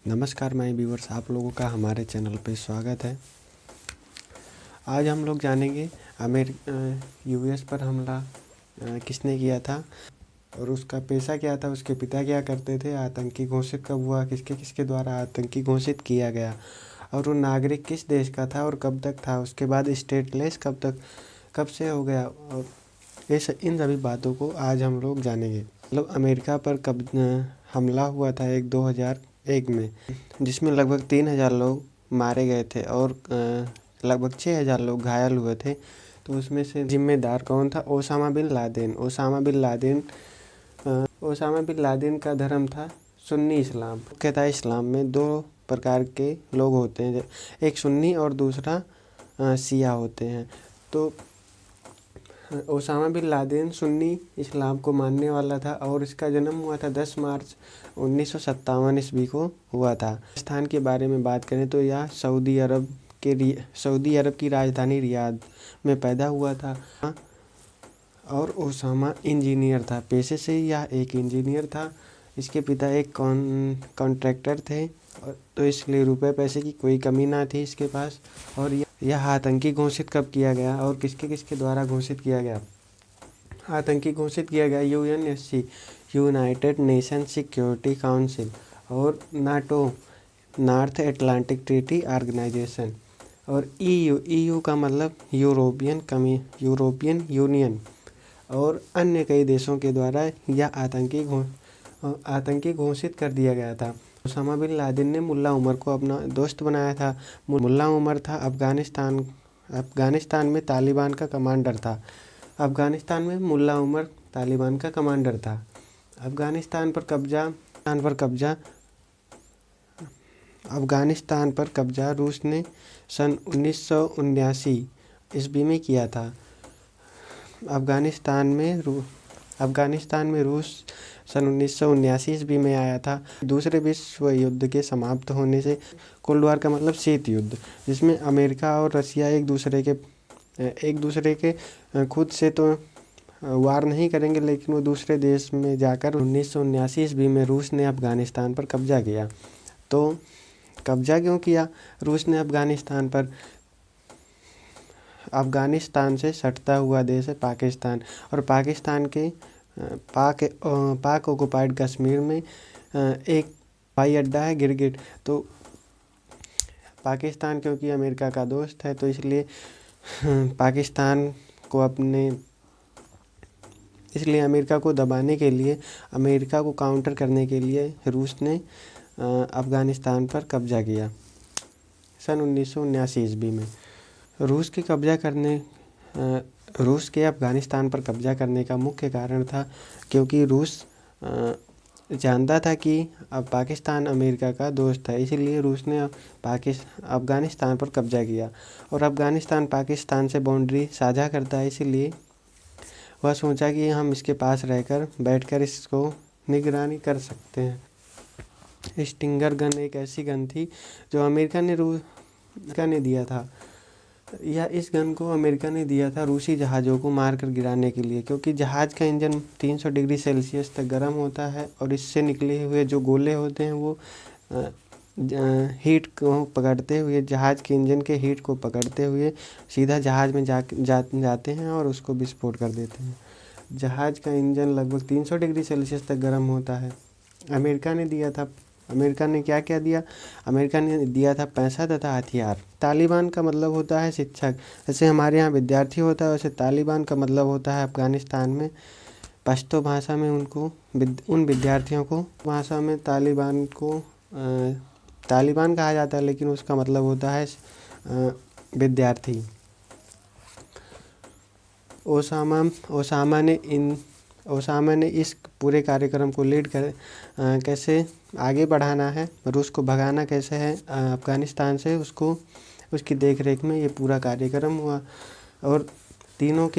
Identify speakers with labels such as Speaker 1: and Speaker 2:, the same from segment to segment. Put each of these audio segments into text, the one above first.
Speaker 1: नमस्कार my viewers, आप लोगों का हमारे चैनल पे स्वागत है। आज हम लोग जानेंगे यूएस पर हमला किसने किया था और उसका पेशा क्या था, उसके पिता क्या करते थे, आतंकी घोषित कब हुआ, किसके किसके द्वारा आतंकी घोषित किया गया और वो नागरिक किस देश का था और कब तक था, उसके बाद स्टेटलेस कब से हो गया। और इन सभी बातों को आज हम लोग जानेंगे। मतलब अमेरिका पर कब हमला हुआ था 2001 में, जिसमें लगभग 3000 लोग मारे गए थे और लगभग 6000 लोग घायल हुए थे। तो उसमें से जिम्मेदार कौन था? Osama bin Laden. Osama bin Laden का धर्म था सुन्नी इस्लाम। मुख्यतः इस्लाम में दो प्रकार के लोग होते हैं, एक सुन्नी और दूसरा शिया होते हैं। तो ओसामा बिन लादेन सुन्नी इस्लाम को मानने वाला था और इसका जन्म हुआ था 10 मार्च 1957 ईस्वी को हुआ था। स्थान के बारे में बात करें तो यह सऊदी अरब की राजधानी रियाद में पैदा हुआ था और ओसामा इंजीनियर था। पेशे से यह एक इंजीनियर था। इसके पिता एक कॉन्ट्रैक्टर थे, तो इसलिए रुपए पैसे की कोई कमी ना थी इसके पास। और यह आतंकी घोषित कब किया गया और किसके किसके द्वारा घोषित किया गया? आतंकी घोषित किया गया UNSC, United Nation Security Council, और NATO, North Atlantic Treaty Organization, और ईयू का मतलब यूरोपियन यूनियन, और अन्य कई देशों के द्वारा यह आतंकी घोषित कर दिया गया था। ओसामा बिन लादेन ने मुल्ला उमर को अपना दोस्त बनाया था। मुल्ला उमर था अफगानिस्तान में तालिबान का कमांडर था। मुल्ला उमर तालिबान का कमांडर था। अफगानिस्तान पर कब्जा रूस ने सन 1979 ईस्वी में किया था। अफगानिस्तान में रूस सन 1979 ईस्वी में आया था। दूसरे विश्व युद्ध के समाप्त होने से कोल्ड वार का मतलब शीत युद्ध, जिसमें अमेरिका और रसिया एक दूसरे के खुद से तो वार नहीं करेंगे, लेकिन वो दूसरे देश में जाकर 1979 ईस्वी में रूस ने अफगानिस्तान पर कब्जा किया। तो कब्जा क्यों किया रूस ने अफगानिस्तान पर? अफगानिस्तान से सटता हुआ देश है पाकिस्तान, और पाकिस्तान के पाक ऑक्युपाइड कश्मीर में एक हवाई अड्डा है गिरगिट। तो पाकिस्तान क्योंकि अमेरिका का दोस्त है, तो इसलिए अमेरिका को दबाने के लिए, अमेरिका को काउंटर करने के लिए रूस ने अफगानिस्तान पर कब्जा किया सन 1979 ईस्वी में। रूस के अफगानिस्तान पर कब्जा करने का मुख्य कारण था क्योंकि रूस जानता था कि अब पाकिस्तान अमेरिका का दोस्त है, इसीलिए रूस ने अफगानिस्तान पर कब्जा किया। और अफगानिस्तान पाकिस्तान से बाउंड्री साझा करता है, इसीलिए वह सोचा कि हम इसके पास बैठकर इसको निगरानी कर सकते हैं। स्टिंगर गन एक ऐसी गन थी जो अमेरिका ने दिया था। इस गन को अमेरिका ने दिया था रूसी जहाज़ों को मारकर गिराने के लिए, क्योंकि जहाज़ का इंजन 300 डिग्री सेल्सियस तक गर्म होता है और इससे निकले हुए जो गोले होते हैं वो हीट को पकड़ते हुए, जहाज़ के इंजन के हीट को पकड़ते हुए सीधा जहाज़ में जाते हैं और उसको विस्फोट कर देते हैं। जहाज़ का इंजन लगभग 300 डिग्री सेल्सियस तक गर्म होता है। अमेरिका ने क्या क्या दिया? अमेरिका ने दिया था पैसा तथा हथियार। तालिबान का मतलब होता है शिक्षक। जैसे हमारे यहाँ विद्यार्थी होता है, वैसे तालिबान का मतलब होता है अफगानिस्तान में पश्तो भाषा में उन विद्यार्थियों को भाषा में तालिबान कहा जाता है, लेकिन उसका मतलब होता है विद्यार्थी। ओसामा ने इस पूरे कार्यक्रम को लीड कर कैसे आगे बढ़ाना है, रूस को भगाना कैसे है अफ़गानिस्तान से, उसकी देखरेख में ये पूरा कार्यक्रम हुआ। और तीनों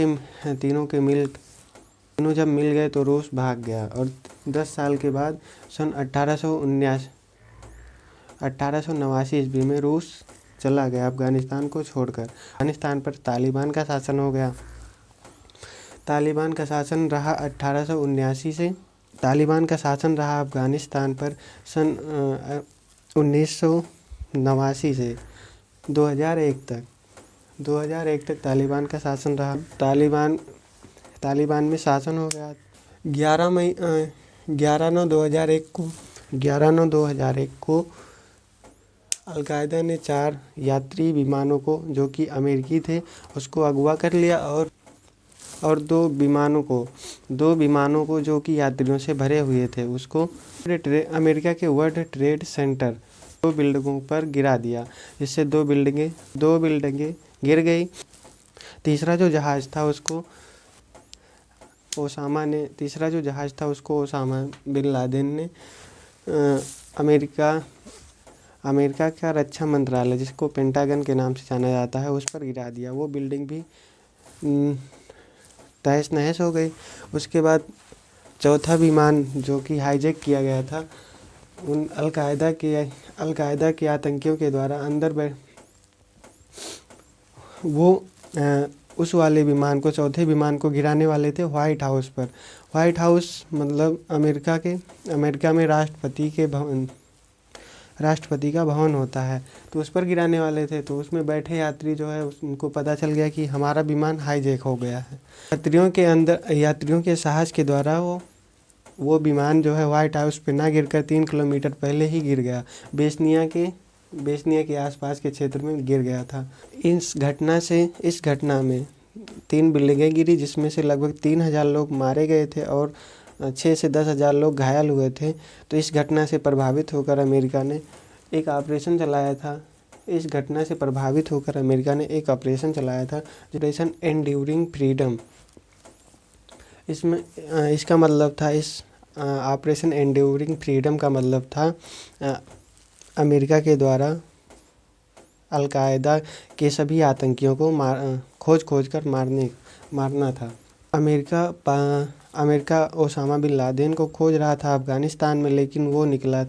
Speaker 1: जब मिल गए तो रूस भाग गया। और 10 साल के बाद सन 1889 ईस्वी में रूस चला गया अफ़गानिस्तान को छोड़कर। अफ़गानिस्तान पर तालिबान का शासन हो गया। तालिबान का शासन रहा 1879 से। तालिबान का शासन रहा अफ़गानिस्तान पर सन 1989 से 2001 तक तालिबान का शासन रहा। तालिबान में शासन हो गया। 11/9/2001 को अलकायदा ने 4 यात्री विमानों को, जो कि अमेरिकी थे, उसको अगवा कर लिया और दो विमानों को जो कि यात्रियों से भरे हुए थे, उसको अमेरिका के वर्ल्ड ट्रेड सेंटर 2 बिल्डिंगों पर गिरा दिया, जिससे 2 बिल्डिंगें गिर गई। तीसरा जो जहाज़ था उसको ओसामा बिन लादेन ने अमेरिका का रक्षा मंत्रालय, जिसको पेंटागन के नाम से जाना जाता है, उस पर गिरा दिया। वो बिल्डिंग भी तहस नहस हो गई। उसके बाद चौथा विमान जो कि हाईजैक किया गया था, उन अलकायदा के आतंकियों के द्वारा उस वाले विमान को, चौथे विमान को गिराने वाले थे व्हाइट हाउस पर। व्हाइट हाउस मतलब अमेरिका में राष्ट्रपति का भवन होता है, तो उस पर गिराने वाले थे। तो उसमें बैठे यात्री जो है, उनको पता चल गया कि हमारा विमान हाईजैक हो गया है। यात्रियों के साहस के द्वारा वो विमान जो है व्हाइट हाउस पे ना गिरकर 3 किलोमीटर पहले ही गिर गया। बेसनिया के आसपास के क्षेत्र में गिर गया था। इस घटना में 3 बिल्डिंगें गिरी, जिसमें से लगभग 3000 लोग मारे गए थे और 6 से 10,000 लोग घायल हुए थे। तो इस घटना से प्रभावित होकर अमेरिका ने एक ऑपरेशन चलाया था। Operation enduring freedom. इसका मतलब था, ऑपरेशन एंड्यूरिंग फ्रीडम का मतलब था अमेरिका के द्वारा अलकायदा के सभी आतंकियों को खोज कर मारना था। अमेरिका ओसामा बिन लादेन को खोज रहा था अफ़गानिस्तान में, लेकिन वो निकला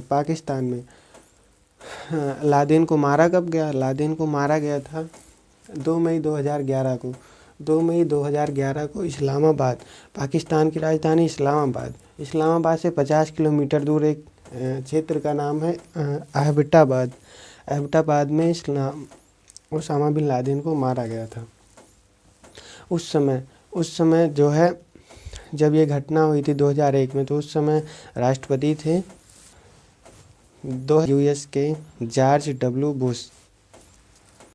Speaker 1: पाकिस्तान में। लादेन को मारा कब गया? लादेन को मारा गया था 2 मई 2011 को। 2 मई 2011 को इस्लामाबाद, पाकिस्तान की राजधानी इस्लामाबाद से 50 किलोमीटर दूर एक क्षेत्र का नाम है एबटाबाद में ओसामा बिन लादेन को मारा गया था। उस समय जो है, जब ये घटना हुई थी 2001 में, तो उस समय राष्ट्रपति थे यूएस के जॉर्ज डब्ल्यू बुश।